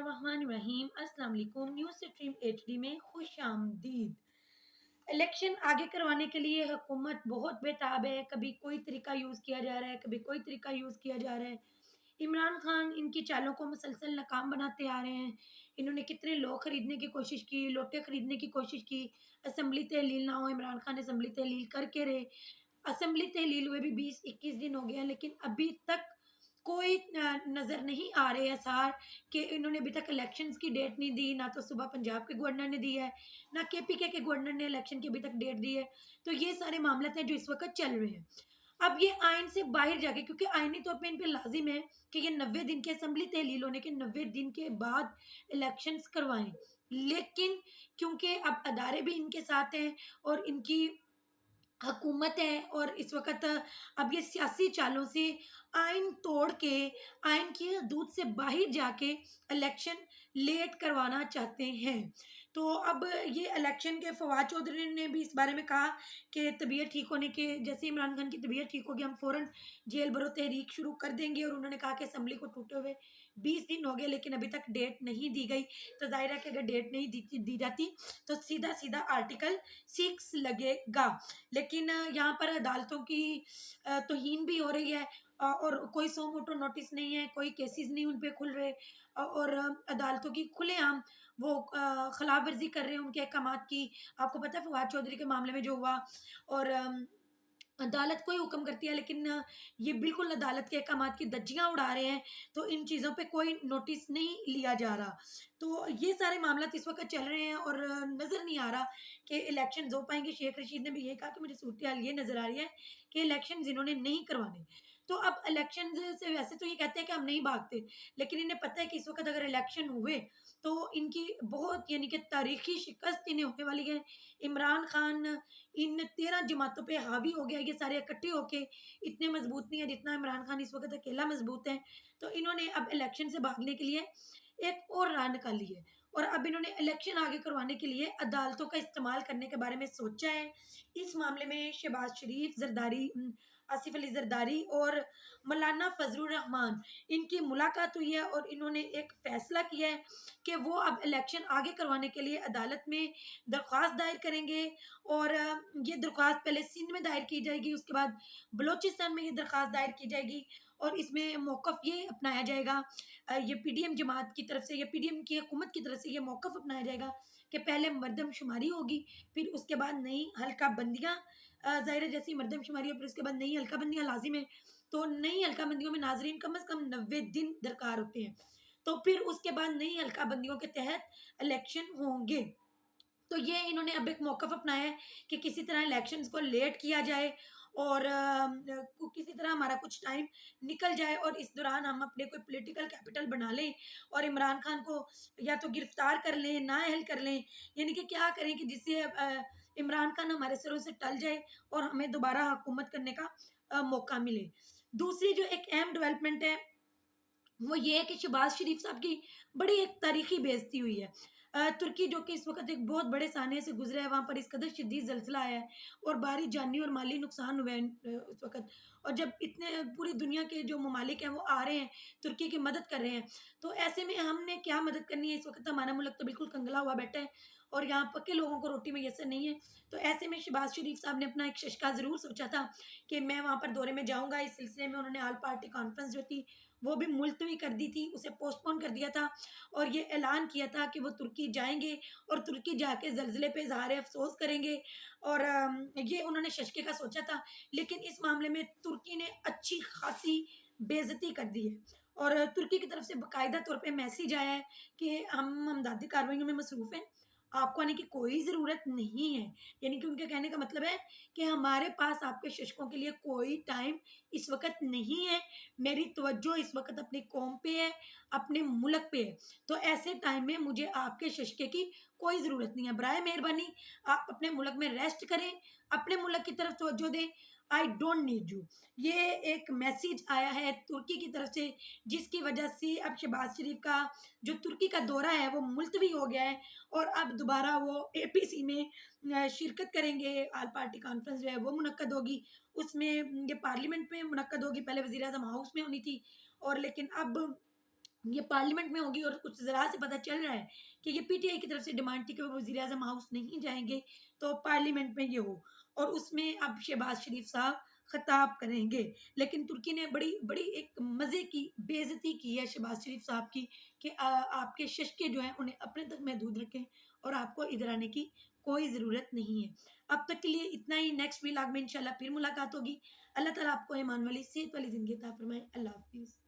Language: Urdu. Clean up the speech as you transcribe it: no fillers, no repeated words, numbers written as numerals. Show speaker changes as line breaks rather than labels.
الرحمن الرحیم۔ السلام علیکم۔ نیوز سٹریم ایچ ڈی میں خوش آمدید۔ الیکشن آگے کروانے کے لیے حکومت بہت بےتاب ہے، کبھی کوئی طریقہ یوز کیا جا رہا ہے، کبھی کوئی طریقہ یوز کیا جا رہا ہے۔ عمران خان ان کی چالوں کو مسلسل ناکام بناتے آ رہے ہیں۔ انہوں نے کتنے لوگ خریدنے کی کوشش کی، لوٹے خریدنے کی کوشش کی، اسمبلی تحلیل نہ ہو، عمران خان اسمبلی تحلیل کر کے رہے۔ اسمبلی تحلیل ہوئے بھی 20-21 دن ہو گئے ہیں، لیکن ابھی تک کوئی نظر نہیں آ رہے آثار کہ انہوں نے ابھی تک الیکشنز کی ڈیٹ نہیں دی۔ نہ تو صبح پنجاب کے گورنر نے دی ہے، نہ KPK کے گورنر نے الیکشن کی ابھی تک ڈیٹ دی ہے۔ تو یہ سارے معاملات ہیں جو اس وقت چل رہے ہیں۔ اب یہ آئین سے باہر جا کے، کیونکہ آئینی طور پہ ان پہ لازم ہے کہ یہ 90 دن کے اسمبلی تحلیل ہونے کے 90 دن کے بعد الیکشنز کروائیں، لیکن کیونکہ اب ادارے بھی ان کے ساتھ ہیں اور ان کی حکومت ہے، اور اس وقت اب یہ سیاسی چالوں سے آئین توڑ کے، آئین کی حدود سے باہر جا کے الیکشن لیٹ کروانا چاہتے ہیں۔ تو اب یہ الیکشن کے فواد چودھری نے بھی اس بارے میں کہا کہ طبیعت ٹھیک ہونے کے جیسے عمران خان کی طبیعت ٹھیک ہوگی ہم فوراً جیل برو تحریک شروع کر دیں گے، اور انہوں نے کہا کہ اسمبلی کو ٹوٹے ہوئے 20 دن ہو گئے لیکن ابھی تک ڈیٹ نہیں دی گئی، تو ظاہر ہے کہ اگر ڈیٹ نہیں دی جاتی تو سیدھا سیدھا آرٹیکل 6 لگے گا۔ لیکن یہاں پر عدالتوں کی توہین بھی ہو رہی ہے، اور کوئی سو موٹو نوٹس نہیں ہے، کوئی کیسز نہیں ان پہ کھل رہے، اور عدالتوں کی کھلے عام وہ خلاف ورزی کر رہے ہیں ان کے احکامات کی۔ آپ کو پتہ ہے فواد چودھری کے معاملے میں جو ہوا، اور عدالت کوئی حکم کرتی ہے لیکن یہ بالکل عدالت کے احکامات کی دھجیاں اڑا رہے ہیں، تو ان چیزوں پہ کوئی نوٹس نہیں لیا جا رہا۔ تو یہ سارے معاملات اس وقت چل رہے ہیں اور نظر نہیں آ رہا کہ الیکشن ہو پائیں گے۔ شیخ رشید نے بھی یہ کہا کہ مجھے صورتحال یہ نظر آ رہی ہے کہ الیکشن انہوں نے نہیں کروانے۔ تو اب الیکشن سے ویسے تو یہ کہتے ہیں کہ ہم نہیں بھاگتے، لیکن انہیں پتہ ہے کہ اس وقت اگر الیکشن ہوئے تو ان کی بہت یعنی کہ تاریخی شکست انہیں ہونے والی ہے۔ عمران خان ان 13 جماعتوں پہ حاوی ہو گیا، یہ سارے اکٹھے ہو کے اتنے مضبوط نہیں ہے جتنا عمران خان اس وقت اکیلا مضبوط ہے۔ تو انہوں نے اب الیکشن سے بھاگنے کے لیے ایک اور راہ نکالی ہے، اور اب انہوں نے الیکشن آگے کروانے کے لیے عدالتوں کا استعمال کرنے کے بارے میں سوچا ہے۔ اس معاملے میں شہباز شریف، زرداری، آصف علی زرداری اور مولانا فضل الرحمان ان کی ملاقات ہوئی ہے، اور انہوں نے ایک فیصلہ کیا ہے کہ وہ اب الیکشن آگے کروانے کے لیے عدالت میں درخواست دائر کریں گے، اور یہ درخواست پہلے سندھ میں دائر کی جائے گی، اس کے بعد بلوچستان میں یہ درخواست دائر کی جائے گی، اور اس میں موقف یہ اپنایا جائے گا، یہ PDM جماعت کی طرف سے یا PDM کی حکومت کی طرف سے یہ موقف اپنایا جائے گا کہ پہلے مردم شماری ہوگی، پھر اس کے بعد نئی حلقہ بندیاں، ظاہر ہے جیسی مردم شماری ہے پھر اس کے بعد نئی حلقہ بندیاں لازم ہے، تو نئی حلقہ بندیوں میں ناظرین کم از کم 90 دن درکار ہوتے ہیں، تو پھر اس کے بعد نئی حلقہ بندیوں کے تحت الیکشن ہوں گے۔ تو یہ انہوں نے اب ایک موقف اپنایا ہے کہ کسی طرح الیکشنز کو لیٹ کیا جائے، اور کسی طرح ہمارا کچھ ٹائم نکل جائے، اور اس دوران ہم اپنے کوئی پولیٹیکل کیپٹل بنا لیں اور عمران خان کو یا تو گرفتار کر لیں، نااہل کر لیں، یعنی کہ کیا کریں کہ جس سے عمران خان ہمارے سروں سے ٹل جائے اور ہمیں دوبارہ حکومت کرنے کا موقع ملے۔ دوسری جو ایک اہم ڈیولپمنٹ ہے وہ یہ ہے کہ شہباز شریف صاحب کی بڑی ایک تاریخی بے عزتی ہوئی ہے۔ ترکی جو کہ اس وقت ایک بہت بڑے سانحے سے گزرا ہے، وہاں پر اس قدر شدید زلزلہ آیا ہے اور بھاری جانی اور مالی نقصان ہوئے ہیں اس وقت، اور جب اتنے پوری دنیا کے جو ممالک ہیں وہ آ رہے ہیں ترکی کی مدد کر رہے ہیں، تو ایسے میں ہم نے کیا مدد کرنی ہے؟ اس وقت ہمارا ملک تو بالکل کنگلا ہوا بیٹھا ہے اور یہاں پکے لوگوں کو روٹی میسر نہیں ہے۔ تو ایسے میں شہباز شریف صاحب نے اپنا ایک ششکا ضرور سوچا تھا کہ میں وہاں پر دورے میں جاؤں گا۔ اس سلسلے میں انہوں نے آل پارٹی کانفرنس جو تھی وہ بھی ملتوی کر دی تھی، اسے پوسٹ پون کر دیا تھا، اور یہ اعلان کیا تھا کہ وہ ترکی جائیں گے اور ترکی جا کے زلزلے پہ اظہار افسوس کریں گے، اور یہ انہوں نے ششکے کا سوچا تھا، لیکن اس معاملے میں ترکی نے اچھی خاصی بے عزتی کر دی ہے، اور ترکی کی طرف سے باقاعدہ طور پہ میسیج آیا ہے کہ ہم امدادی کارروائیوں میں مصروف ہیں، آپ کو آنے کی کوئی ضرورت نہیں ہے۔ یعنی کہ ان کے کہنے کا مطلب ہے کہ ہمارے پاس آپ کے ششکوں کے لیے کوئی ٹائم اس وقت نہیں ہے، میری توجہ اس وقت اپنی قوم پہ ہے، اپنے ملک پہ ہے، تو ایسے ٹائم میں مجھے آپ کے ششکے کی کوئی ضرورت نہیں ہے، برائے مہربانی آپ اپنے ملک میں ریسٹ کریں، اپنے ملک کی طرف توجہ دیں، آئی ڈونٹ نیڈ یو۔ یہ ایک میسیج آیا ہے ترکی کی طرف سے، جس کی وجہ سے اب شہباز شریف کا جو ترکی کا دورہ ہے وہ ملتوی ہو گیا ہے، اور اب دوبارہ وہ APC میں شرکت کریں گے۔ آل پارٹی کانفرنس جو ہے وہ منعقد ہوگی، اس میں یہ پارلیمنٹ میں منعقد ہوگی، پہلے وزیر اعظم ہاؤس میں ہونی تھی، اور لیکن اب یہ پارلیمنٹ میں ہوگی اور کچھ ذرا سے پتہ چل رہا ہے کہ یہ پی ٹی آئی کی طرف سے ڈیمانڈ تھی کہ وہ وزیر اعظم ہاؤس نہیں جائیں گے تو پارلیمنٹ میں یہ ہو، اور اس میں اب شہباز شریف صاحب خطاب کریں گے، لیکن ترکی نے بڑی بڑی ایک مزے کی بے عزتی کی ہے شہباز شریف صاحب کی کہ آپ کے ششکے جو ہیں انہیں اپنے تک محدود رکھیں اور آپ کو ادھر آنے کی کوئی ضرورت نہیں ہے۔ اب تک کے لیے اتنا ہی، نیکسٹ ولاگ میں انشاءاللہ پھر ملاقات ہوگی۔ اللہ تعالیٰ آپ کو ایمان والی صحت والی زندگی عطا فرمائے۔ اللہ حافظ۔